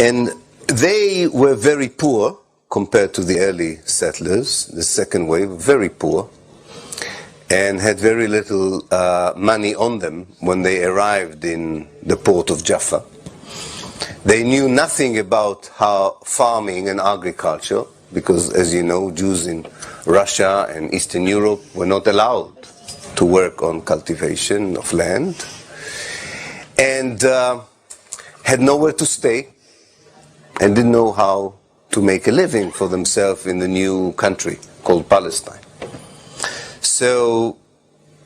And they were very poor compared to the early settlers, the second wave, very poor, and had very little money on them when they arrived in the port of Jaffa. They knew nothing about how farming and agriculture, because as you know, Jews in Russia and Eastern Europe were not allowed to work on cultivation of land, and had nowhere to stay, and didn't know how to make a living for themselves in the new country called Palestine. So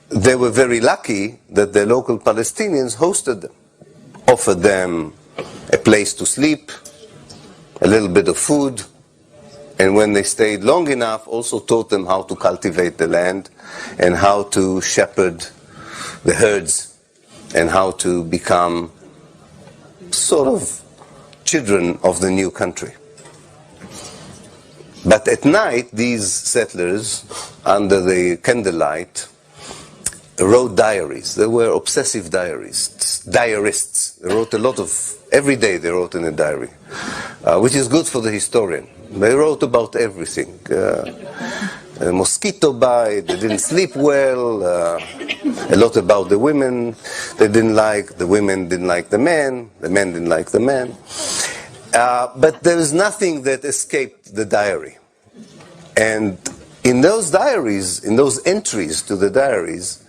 they were very lucky that the local Palestinians hosted them, offered them a place to sleep, a little bit of food, and when they stayed long enough, also taught them how to cultivate the land and how to shepherd the herds and how to become sort of children of the new country. But at night, these settlers, under the candlelight, wrote diaries. They were obsessive diarists. They wrote a lot of, every day they wrote in a diary, which is good for the historian. They wrote about everything. A mosquito bite, they didn't sleep well, a lot about the women they didn't like, the women didn't like the men didn't like the men. But there is nothing that escaped the diary. And in those diaries, in those entries to the diaries,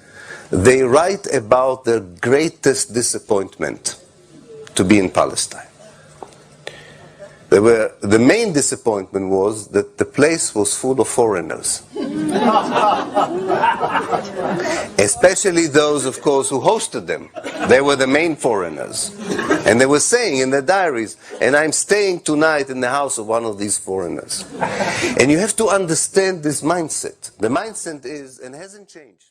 they write about their greatest disappointment to be in Palestine. The main disappointment was that the place was full of foreigners. Especially those, of course, who hosted them. They were the main foreigners. And they were saying in their diaries, and I'm staying tonight in the house of one of these foreigners. And you have to understand this mindset. The mindset is, and hasn't changed.